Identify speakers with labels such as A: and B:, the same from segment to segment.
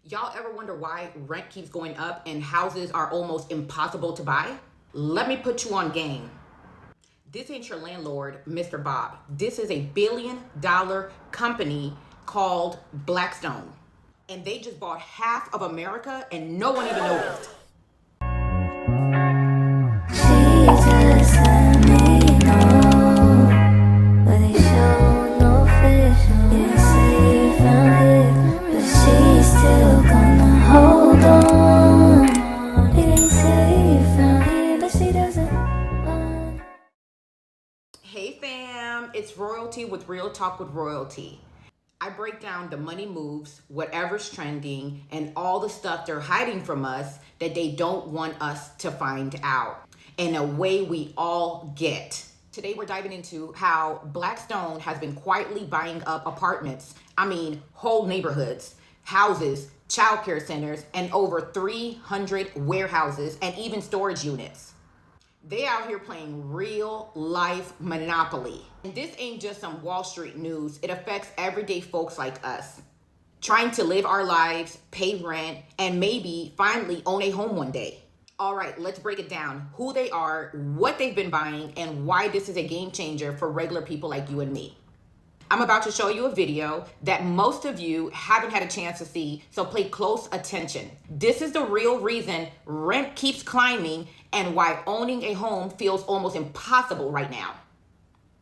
A: Y'all ever wonder why rent keeps going up and houses are almost impossible to buy? Let me put you on game. This ain't your landlord, Mr. Bob. This is a billion-dollar company called Blackstone. And they just bought half of America and no one even noticed. Hey fam, it's Royalty with Real Talk with Royalty. I break down the money moves, whatever's trending, and all the stuff they're hiding from us that they don't want us to find out in a way we all get. Today we're diving into how Blackstone has been quietly buying up apartments, whole neighborhoods, houses, childcare centers, and over 300 warehouses and even storage units. They out here playing real life Monopoly. And this ain't just some Wall Street news. It affects everyday folks like us, trying to live our lives, pay rent, and maybe finally own a home one day. All right, let's break it down. Who they are, what they've been buying, and why this is a game changer for regular people like you and me. I'm about to show you a video that most of you haven't had a chance to see, so pay close attention. This is the real reason rent keeps climbing and why owning a home feels almost impossible right now.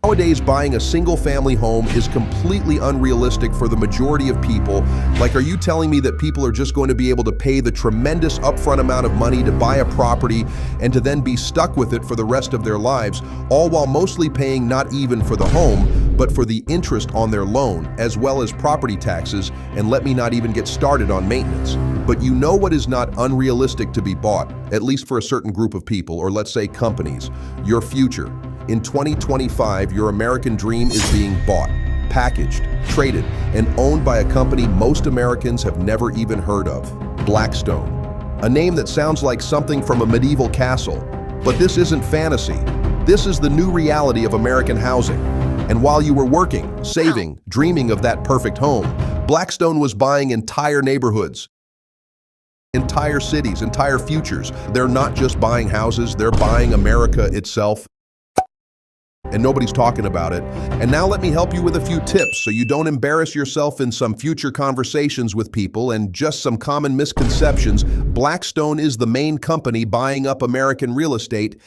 B: Nowadays, buying a single-family home is completely unrealistic for the majority of people. Like, are you telling me that people are just going to be able to pay the tremendous upfront amount of money to buy a property and to then be stuck with it for the rest of their lives, all while mostly paying not even for the home, but for the interest on their loan, as well as property taxes, and let me not even get started on maintenance. But you know what is not unrealistic to be bought, at least for a certain group of people, or let's say companies? Your future. In 2025, your American dream is being bought, packaged, traded, and owned by a company most Americans have never even heard of, Blackstone. A name that sounds like something from a medieval castle. But this isn't fantasy. This is the new reality of American housing. And while you were working, saving, dreaming of that perfect home, Blackstone was buying entire neighborhoods, entire cities, entire futures. They're not just buying houses, they're buying America itself. And nobody's talking about it. And now let me help you with a few tips so you don't embarrass yourself in some future conversations with people and just some common misconceptions. Blackstone is the main company buying up American real estate.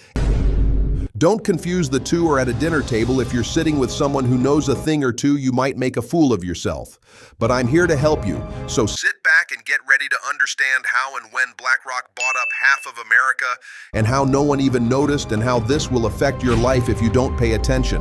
B: Don't confuse the two, or at a dinner table, if you're sitting with someone who knows a thing or two, you might make a fool of yourself. But I'm here to help you. So sit back and get ready to understand how and when BlackRock bought up half of America, and how no one even noticed, and how this will affect your life if you don't pay attention.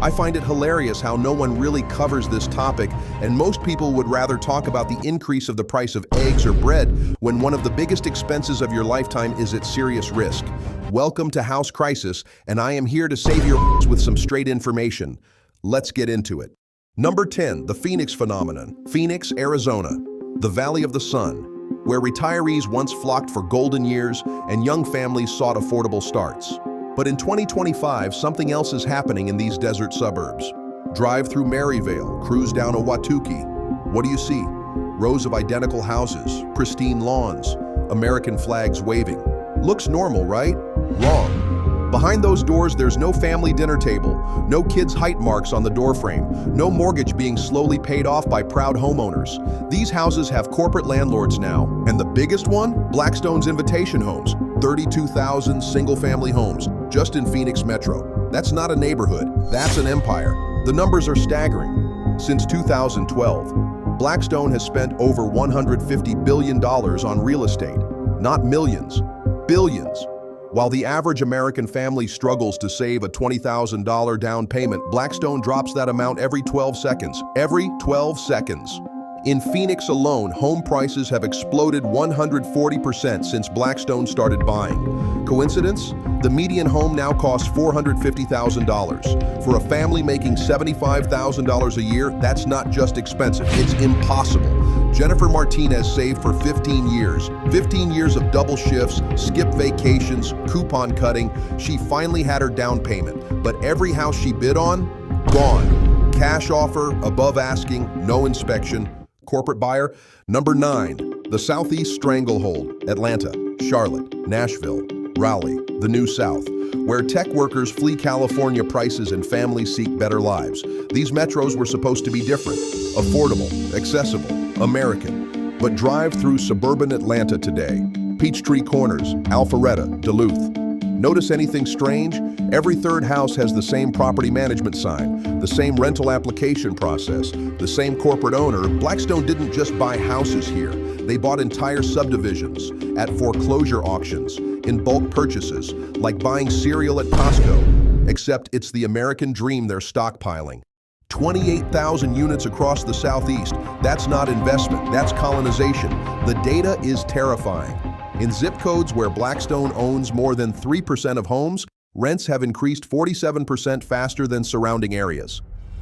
B: I find it hilarious how no one really covers this topic, and most people would rather talk about the increase of the price of eggs or bread when one of the biggest expenses of your lifetime is at serious risk. Welcome to House Crisis, and I am here to save your with some straight information. Let's get into it. Number 10, the Phoenix phenomenon. Phoenix, Arizona, the Valley of the Sun, where retirees once flocked for golden years and young families sought affordable starts. But in 2025, something else is happening in these desert suburbs. Drive through Maryvale, cruise down Ahwatukee. What do you see? Rows of identical houses, pristine lawns, American flags waving. Looks normal, right? Wrong. Behind those doors, there's no family dinner table, no kids' height marks on the doorframe, no mortgage being slowly paid off by proud homeowners. These houses have corporate landlords now, and the biggest one? Blackstone's Invitation Homes, 32,000 single-family homes, just in Phoenix Metro. That's not a neighborhood, that's an empire. The numbers are staggering. Since 2012, Blackstone has spent over $150 billion on real estate, not millions, billions. While the average American family struggles to save a $20,000 down payment, Blackstone drops that amount every 12 seconds. Every 12 seconds. In Phoenix alone, home prices have exploded 140% since Blackstone started buying. Coincidence? The median home now costs $450,000. For a family making $75,000 a year, that's not just expensive, it's impossible. Jennifer Martinez saved for 15 years. 15 years of double shifts, skipped vacations, coupon cutting. She finally had her down payment. But every house she bid on, gone. Cash offer, above asking, no inspection. Corporate buyer. Number 9, The Southeast Stranglehold, Atlanta, Charlotte, Nashville, Raleigh, the New South, where tech workers flee California prices and families seek better lives. These metros were supposed to be different, affordable, accessible, American. But drive through suburban Atlanta today. Peachtree Corners, Alpharetta, Duluth. Notice anything strange? Every third house has the same property management sign, the same rental application process, the same corporate owner. Blackstone didn't just buy houses here. They bought entire subdivisions, at foreclosure auctions, in bulk purchases, like buying cereal at Costco. Except it's the American dream they're stockpiling. 28,000 units across the Southeast. That's not investment, that's colonization. The data is terrifying. In zip codes where Blackstone owns more than 3% of homes, rents have increased 47% faster than surrounding areas.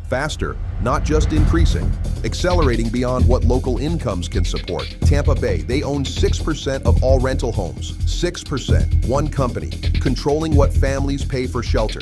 B: Faster, not just increasing, accelerating beyond what local incomes can support. Tampa Bay, they own 6% of all rental homes. 6%, one company, controlling what families pay for shelter.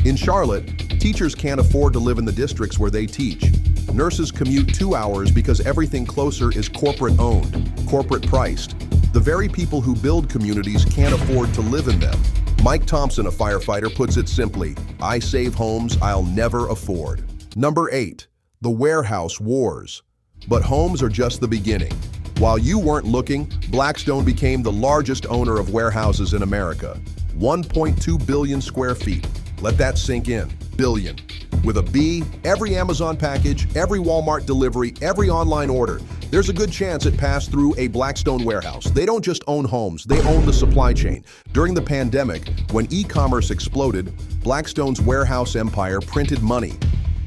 B: In Charlotte, teachers can't afford to live in the districts where they teach. Nurses commute 2 hours because everything closer is corporate owned, corporate priced. The very people who build communities can't afford to live in them. Mike Thompson, a firefighter, puts it simply, I save homes I'll never afford. Number 8, the warehouse wars. But homes are just the beginning. While you weren't looking, Blackstone became the largest owner of warehouses in America. 1.2 billion square feet. Let that sink in. Billion. With a B, every Amazon package, every Walmart delivery, every online order, there's a good chance it passed through a Blackstone warehouse. They don't just own homes, they own the supply chain. During the pandemic, when e-commerce exploded, Blackstone's warehouse empire printed money.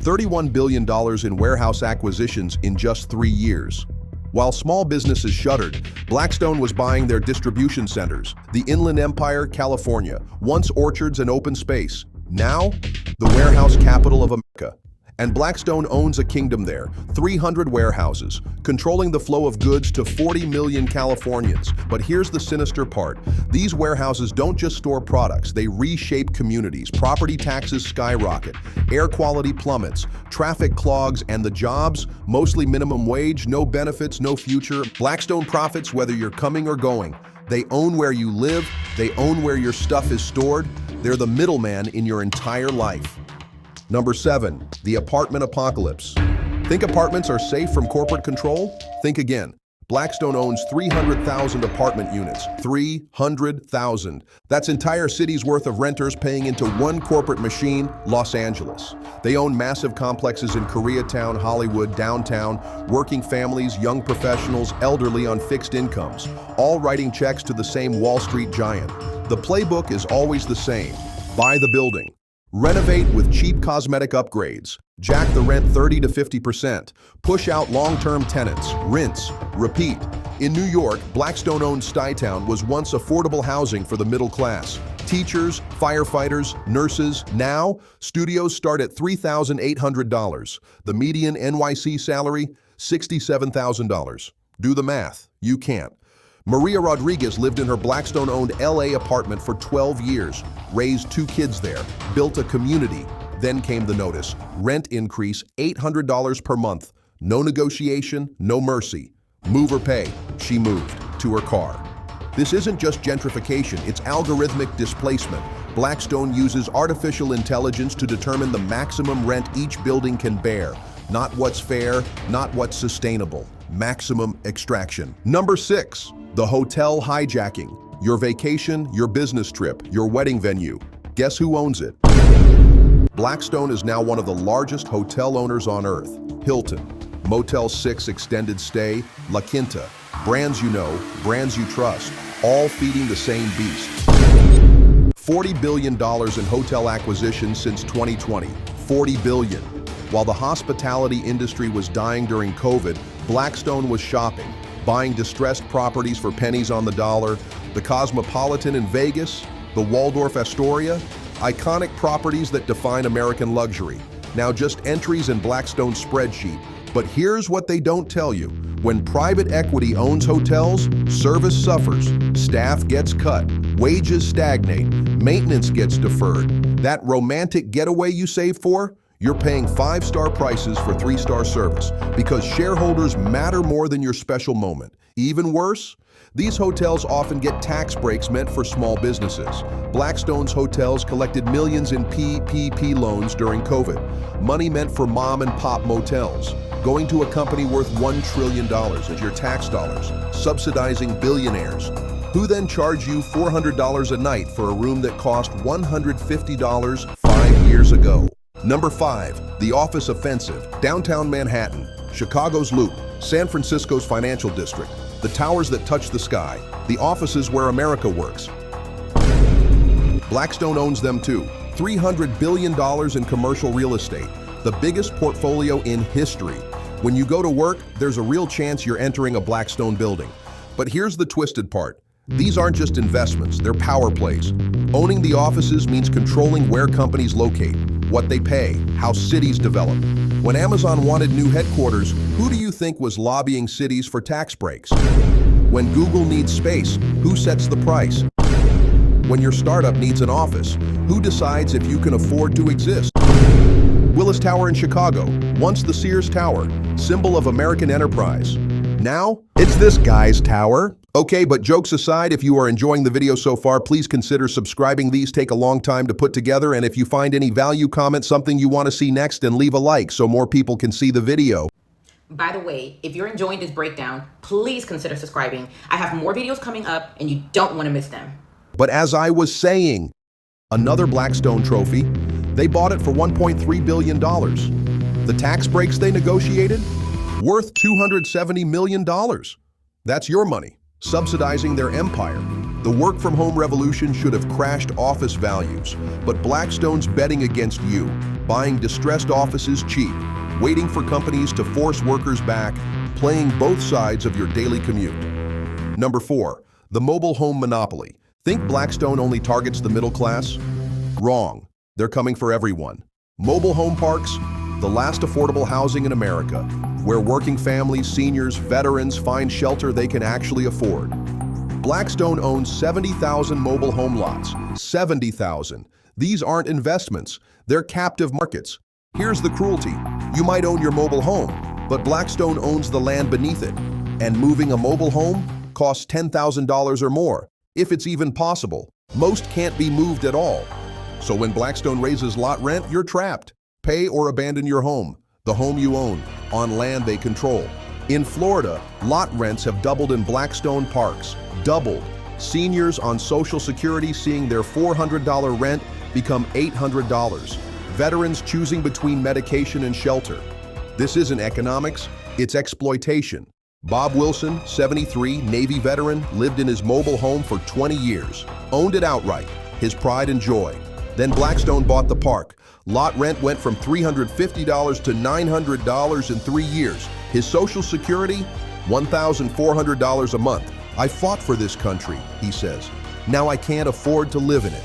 B: $31 billion in warehouse acquisitions in just 3 years. While small businesses shuttered, Blackstone was buying their distribution centers. The Inland Empire, California, once orchards and open space. Now, the warehouse capital of America. And Blackstone owns a kingdom there, 300 warehouses, controlling the flow of goods to 40 million Californians. But here's the sinister part. These warehouses don't just store products, they reshape communities. Property taxes skyrocket, air quality plummets, traffic clogs, and the jobs, mostly minimum wage, no benefits, no future. Blackstone profits whether you're coming or going. They own where you live, they own where your stuff is stored. They're the middleman in your entire life. Number 7, the apartment apocalypse. Think apartments are safe from corporate control? Think again. Blackstone owns 300,000 apartment units. 300,000. That's entire cities worth of renters paying into one corporate machine, Los Angeles. They own massive complexes in Koreatown, Hollywood, downtown, working families, young professionals, elderly on fixed incomes, all writing checks to the same Wall Street giant. The playbook is always the same. Buy the building. Renovate with cheap cosmetic upgrades. Jack the rent 30 to 50%. Push out long-term tenants. Rinse. Repeat. In New York, Blackstone-owned Stuytown was once affordable housing for the middle class. Teachers, firefighters, nurses. Now, studios start at $3,800. The median NYC salary, $67,000. Do the math. You can't. Maria Rodriguez lived in her Blackstone-owned LA apartment for 12 years, raised 2 kids there, built a community. Then came the notice. Rent increase $800 per month. No negotiation, no mercy. Move or pay. She moved to her car. This isn't just gentrification, it's algorithmic displacement. Blackstone uses artificial intelligence to determine the maximum rent each building can bear. Not what's fair, not what's sustainable. Maximum extraction. Number 6. The hotel hijacking. Your vacation, your business trip, your wedding venue. Guess who owns it? Blackstone is now one of the largest hotel owners on earth. Hilton, Motel 6 extended stay, La Quinta. Brands you know, brands you trust, all feeding the same beast. $40 billion in hotel acquisitions since 2020. $40 billion. While the hospitality industry was dying during COVID, Blackstone was shopping, buying distressed properties for pennies on the dollar. The Cosmopolitan in Vegas, the Waldorf Astoria, iconic properties that define American luxury. Now just entries in Blackstone's spreadsheet. But here's what they don't tell you. When private equity owns hotels, service suffers, staff gets cut, wages stagnate, maintenance gets deferred. That romantic getaway you saved for, You're paying 5-star prices for 3-star service because shareholders matter more than your special moment. Even worse, these hotels often get tax breaks meant for small businesses. Blackstone's hotels collected millions in PPP loans during COVID, money meant for mom-and-pop motels, going to a company worth $1 trillion as your tax dollars, subsidizing billionaires, who then charge you $400 a night for a room that cost $150 5 years ago. Number 5, the office offensive, downtown Manhattan, Chicago's Loop, San Francisco's financial district, the towers that touch the sky, the offices where America works. Blackstone owns them too. $300 billion in commercial real estate, the biggest portfolio in history. When you go to work, there's a real chance you're entering a Blackstone building. But here's the twisted part. These aren't just investments, they're power plays. Owning the offices means controlling where companies locate, what they pay, how cities develop. When Amazon wanted new headquarters, who do you think was lobbying cities for tax breaks? When Google needs space, who sets the price? When your startup needs an office, who decides if you can afford to exist? Willis Tower in Chicago, once the Sears Tower, symbol of American enterprise. Now, it's this guy's tower. Okay, but jokes aside, if you are enjoying the video so far, please consider subscribing. These take a long time to put together, and if you find any value, comment something you want to see next and leave a like so more people can see the video.
A: By the way, if you're enjoying this breakdown, please consider subscribing. I have more videos coming up and you don't want to miss them.
B: But as I was saying, another Blackstone trophy, they bought it for $1.3 billion. The tax breaks they negotiated, worth $270 million. That's your money, subsidizing their empire. The work-from-home revolution should have crashed office values, but Blackstone's betting against you, buying distressed offices cheap, waiting for companies to force workers back, playing both sides of your daily commute. Number 4, the mobile home monopoly. Think Blackstone only targets the middle class? Wrong. They're coming for everyone. Mobile home parks, the last affordable housing in America, where working families, seniors, veterans find shelter they can actually afford. Blackstone owns 70,000 mobile home lots. 70,000. These aren't investments. They're captive markets. Here's the cruelty. You might own your mobile home, but Blackstone owns the land beneath it. And moving a mobile home costs $10,000 or more, if it's even possible. Most can't be moved at all. So when Blackstone raises lot rent, you're trapped. Pay or abandon your home, the home you own, on land they control. In Florida, lot rents have doubled in Blackstone parks. Doubled. Seniors on Social Security seeing their $400 rent become $800. Veterans choosing between medication and shelter. This isn't economics, it's exploitation. Bob Wilson, 73, Navy veteran, lived in his mobile home for 20 years. Owned it outright, his pride and joy. Then Blackstone bought the park. Lot rent went from $350 to $900 in 3 years. His Social Security, $1,400 a month. I fought for this country, he says. Now I can't afford to live in it.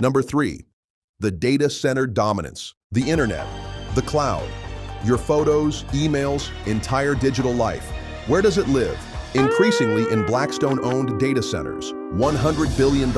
B: Number 3, the data center dominance. The internet, the cloud, your photos, emails, entire digital life. Where does it live? Increasingly in Blackstone-owned data centers. $100 billion.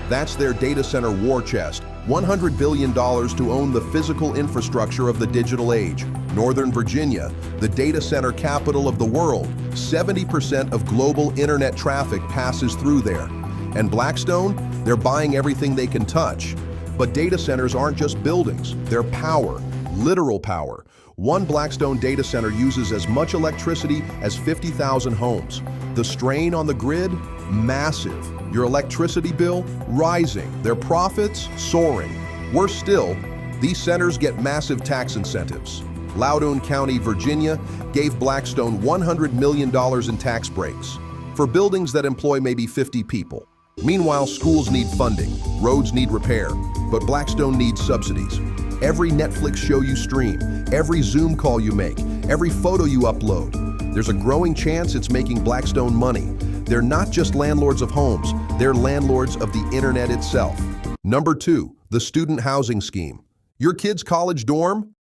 B: That's their data center war chest. $100 billion to own the physical infrastructure of the digital age. Northern Virginia, the data center capital of the world. 70% of global internet traffic passes through there. And Blackstone, they're buying everything they can touch. But data centers aren't just buildings, they're power, literal power. One Blackstone data center uses as much electricity as 50,000 homes. The strain on the grid, massive. Your electricity bill, rising. Their profits, soaring. Worse still, these centers get massive tax incentives. Loudoun County, Virginia, gave Blackstone $100 million in tax breaks for buildings that employ maybe 50 people. Meanwhile, schools need funding, roads need repair, but Blackstone needs subsidies. Every Netflix show you stream, every Zoom call you make, every photo you upload, there's a growing chance it's making Blackstone money. They're not just landlords of homes, they're landlords of the internet itself. Number 2, the student housing scheme. Your kid's college dorm?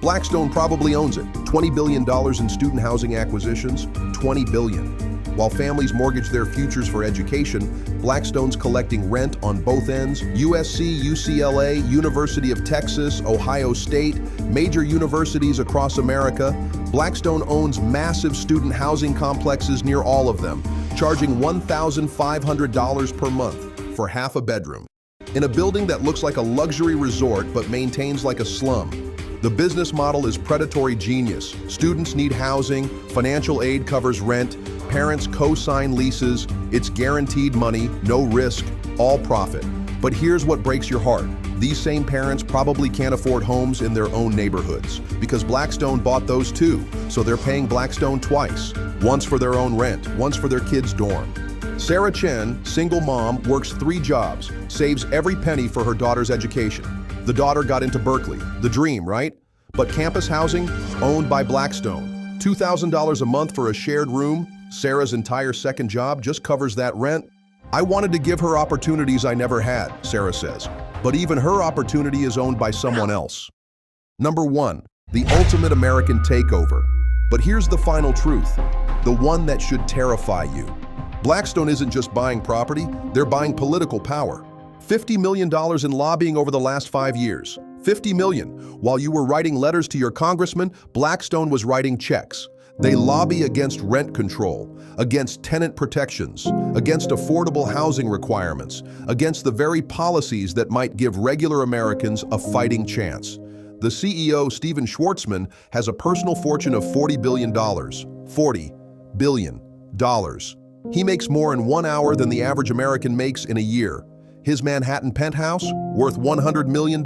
B: Blackstone probably owns it. $20 billion in student housing acquisitions, $20 billion. While families mortgage their futures for education, Blackstone's collecting rent on both ends. USC, UCLA, University of Texas, Ohio State, major universities across America. Blackstone owns massive student housing complexes near all of them, charging $1,500 per month for half a bedroom. In a building that looks like a luxury resort but maintains like a slum. The business model is predatory genius. Students need housing, financial aid covers rent, parents co-sign leases, it's guaranteed money, no risk, all profit. But here's what breaks your heart. These same parents probably can't afford homes in their own neighborhoods because Blackstone bought those too, so they're paying Blackstone twice. Once for their own rent, once for their kids' dorm. Sarah Chen, single mom, works 3 jobs, saves every penny for her daughter's education. The daughter got into Berkeley, the dream, right? But campus housing, owned by Blackstone. $2,000 a month for a shared room, Sarah's entire second job just covers that rent. I wanted to give her opportunities I never had, Sarah says. But even her opportunity is owned by someone else. Number 1, the ultimate American takeover. But here's the final truth, the one that should terrify you. Blackstone isn't just buying property, they're buying political power. $50 million in lobbying over the last 5 years. $50 million. While you were writing letters to your congressman, Blackstone was writing checks. They lobby against rent control, against tenant protections, against affordable housing requirements, against the very policies that might give regular Americans a fighting chance. The CEO, Steven Schwartzman, has a personal fortune of $40 billion. $40 billion. He makes more in 1 hour than the average American makes in a year. His Manhattan penthouse, worth $100 million.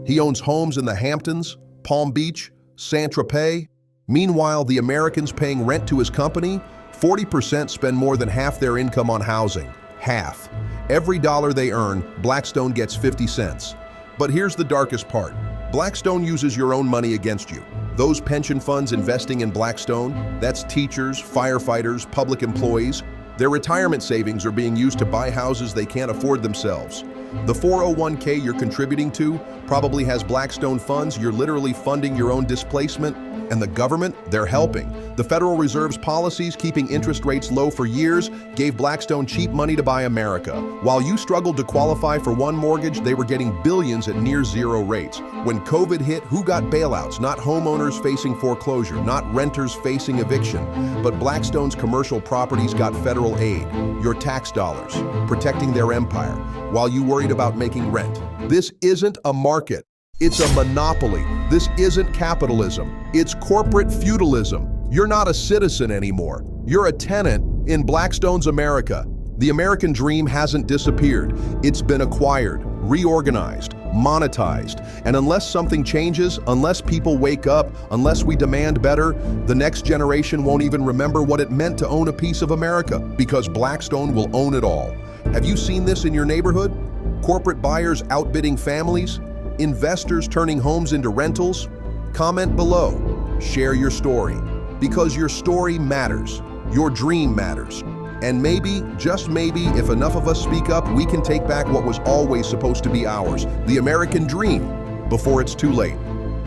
B: He owns homes in the Hamptons, Palm Beach, Saint-Tropez. Meanwhile, the Americans paying rent to his company, 40% spend more than half their income on housing. Half. Every dollar they earn, Blackstone gets 50 cents. But here's the darkest part. Blackstone uses your own money against you. Those pension funds investing in Blackstone, that's teachers, firefighters, public employees, their retirement savings are being used to buy houses they can't afford themselves. The 401k you're contributing to probably has Blackstone funds. You're literally funding your own displacement. And the government, they're helping. The Federal Reserve's policies keeping interest rates low for years gave Blackstone cheap money to buy America. While you struggled to qualify for one mortgage, they were getting billions at near zero rates. When COVID hit, who got bailouts? Not homeowners facing foreclosure, not renters facing eviction, but Blackstone's commercial properties got federal aid, your tax dollars, protecting their empire, while you worried about making rent. This isn't a market. It's a monopoly. This isn't capitalism. It's corporate feudalism. You're not a citizen anymore. You're a tenant in Blackstone's America. The American dream hasn't disappeared. It's been acquired, reorganized, monetized. And unless something changes, unless people wake up, unless we demand better, the next generation won't even remember what it meant to own a piece of America, because Blackstone will own it all. Have you seen this in your neighborhood? Corporate buyers outbidding families? Investors turning homes into rentals? Comment below. Share your story. Because your story matters. Your dream matters. And maybe, just maybe, if enough of us speak up, we can take back what was always supposed to be ours, the American dream, before it's too late.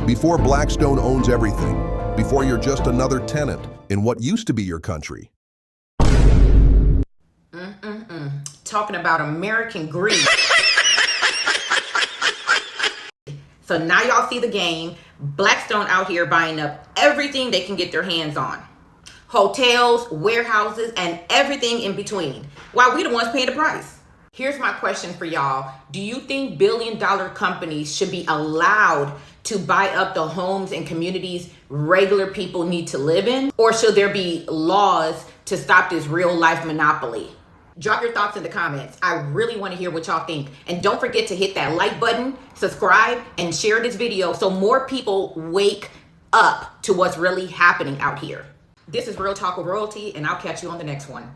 B: Before Blackstone owns everything. Before you're just another tenant in what used to be your country.
A: Talking about American greed. So now y'all see the game. Blackstone out here buying up everything they can get their hands on. Hotels, warehouses, and everything in between. While we the ones paying the price. Here's my question for y'all. Do you think billion-dollar companies should be allowed to buy up the homes and communities regular people need to live in? Or should there be laws to stop this real-life monopoly? Drop your thoughts in the comments. I really want to hear what y'all think. And don't forget to hit that like button, subscribe, and share this video so more people wake up to what's really happening out here. This is Real Talk with Royalty, and I'll catch you on the next one.